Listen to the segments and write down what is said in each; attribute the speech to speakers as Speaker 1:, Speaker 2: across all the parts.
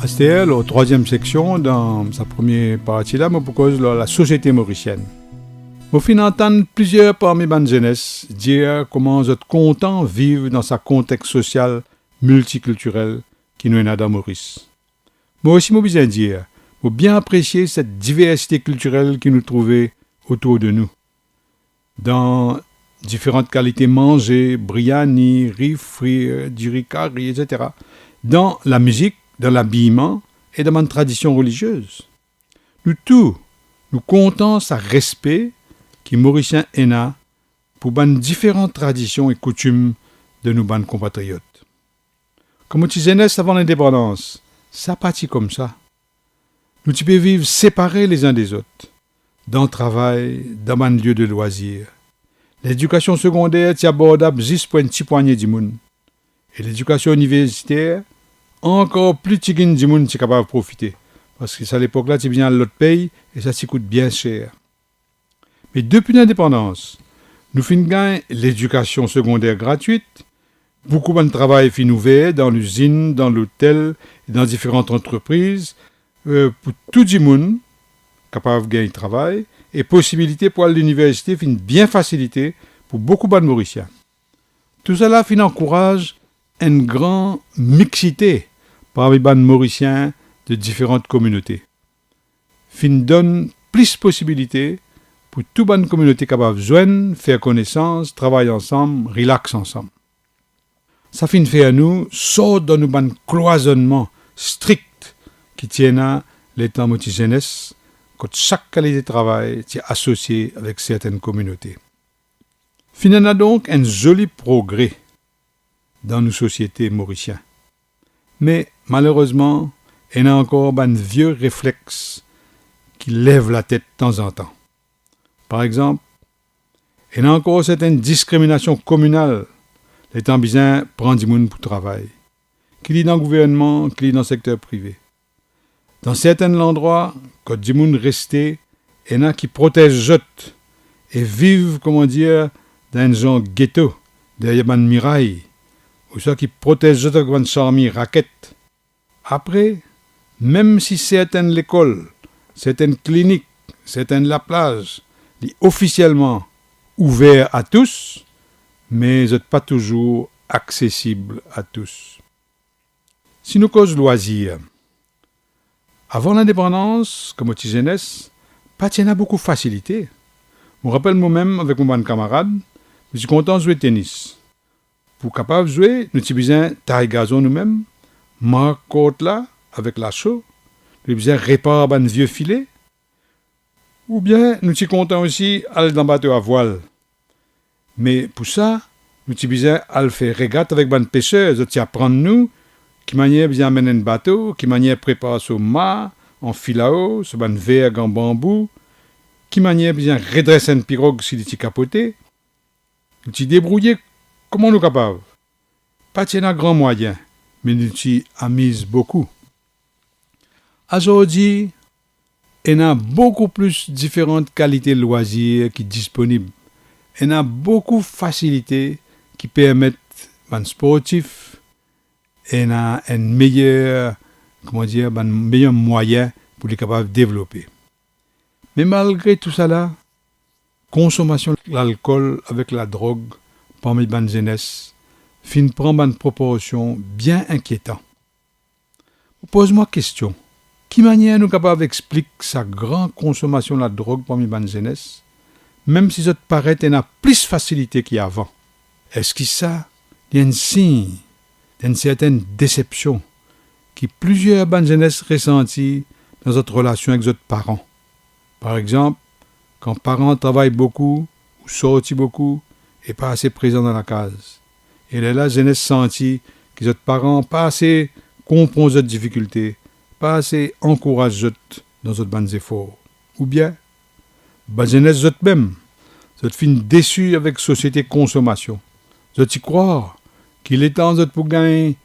Speaker 1: C'était la troisième section dans sa première partie là, mais pour cause de la société mauricienne. Au fin entendre plusieurs parmi les jeunesse dire comment vous êtes content de vivre dans sa contexte social multiculturel qui nous est dans Maurice. Moi aussi, je besoin dire, faut bien apprécier cette diversité culturelle qui nous trouvait autour de nous. Dans différentes qualités manger, biryani, riz frit, du riz curry, etc. Dans la musique, dans l'habillement et dans une tradition religieuse. Nous tous, nous comptons sa respect qui Mauricien est là pour ban différentes traditions et coutumes de nos ban compatriotes. Comme tu jeunesse avant l'indépendance, ça partit comme ça. Nous tu peux vivre séparés les uns des autres, dans le travail, dans un lieu de loisirs. L'éducation secondaire est abordable juste pour un petit poignet du monde. Et l'éducation universitaire, encore plus petit du monde qui est capable de profiter. Parce que à l'époque là, tu viens à l'autre pays et ça s'y coûte bien cher. Mais depuis l'indépendance, nous finissons gagner l'éducation secondaire gratuite, beaucoup de travail fin ouvert dans l'usine, dans l'hôtel, dans différentes entreprises, pour tout le monde capable de gagner travail, et possibilité pour l'université fin bien facilitée pour beaucoup de Mauriciens. Tout cela fin encourage une grande mixité parmi les Mauriciens de différentes communautés. Fin donne plus de possibilités pour toute bonne communauté capable de joindre, faire connaissance, travailler ensemble, relaxer ensemble. Ça fin fait à nous sort dans nos ban cloisonnement strict qui tiennent à l'état de jeunesse, quand chaque qualité de travail est associée avec certaines communautés. Finalement donc un joli progrès dans nos sociétés mauriciennes. Mais malheureusement, il y a encore un vieux réflexe qui lève la tête de temps en temps. Par exemple, il y a encore certaines discriminations communales, l'étant besoin prendre du monde pour travail, qui lit dans le gouvernement, qui lit dans le secteur privé. Dans certains endroits, quand du monde resté, il y en a qui protègent eux et vivent, comment dire, dans un genre ghetto, derrière une muraille, ou ceux qui protègent eux comme une charmille raquette. Après, même si certaines écoles, certaines cliniques, certaines la plage, sont officiellement ouverts à tous, mais ils ne sont pas toujours accessibles à tous. Si nous causons loisirs, avant l'indépendance, comme au jeunesse, pas y en a beaucoup de facilité. Je me rappelle moi-même avec mon camarade, je suis content de jouer au tennis. Pour capable de jouer, nous avons besoin de taille gazon nous-mêmes, marque côte là, avec la chaux, nous avons besoin de réparer un vieux filet, ou bien nous sommes contents aussi d'aller dans le bateau à voile. Mais pour ça, nous avons besoin de faire régate avec un pêcheur, nous apprendre nous, qui manière bien amener un bateau, qui manière préparer son mât, en fil à eau, sur un verre en bambou, qui manière bien redresser une pirogue s'il est capoté. Nous avons débrouillé comment nous capables. Pas de grand moyen, mais nous avons amusé beaucoup. Aujourd'hui, il y a beaucoup plus différentes qualités de loisirs qui sont disponibles. Il y a beaucoup de facilités qui permettent aux sportifs et un meilleur, un meilleur moyen pour les capables de développer. Mais malgré tout ça, consommation de l'alcool avec la drogue parmi les jeunesse fin prendre une proportion bien inquiétante. Pose-moi question. Qui manière nous capables d'expliquer sa grande consommation de la drogue parmi les jeunesse, même si ça paraît qu'il y a plus de facilité qu'avant? Est-ce que ça, il y a un signe d'une certaine déception que plusieurs bonnes jeunesse ressentent dans notre relation avec nos parents? Par exemple, quand parents travaillent beaucoup ou sortent beaucoup et pas assez présents dans la case. Et là, la jeunesse sentit que nos parents pas assez comprennent nos difficultés, pas assez encouragent dans nos bonnes efforts. Ou bien, la jeunesse même, vous fin déçu avec la société de consommation. Vous y croire qu'il est temps pour gagner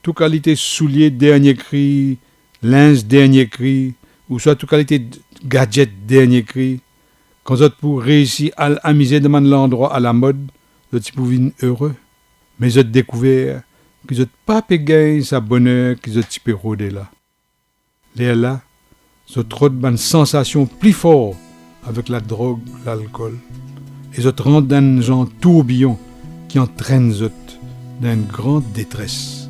Speaker 1: toute qualité de souliers dernier cri, linge dernier cri, ou soit toute qualité de gadget dernier cri. Quand vous pour réussir à amuser dans l'endroit à la mode, vous pour vivre heureux. Mais vous avez découvert que vous n'avez pas pu gagner sa bonheur que vous avez rôder là. Les là, je trotte une sensation plus forte avec la drogue, l'alcool. Et je rentre dans un genre tourbillon qui entraîne dans une grande détresse.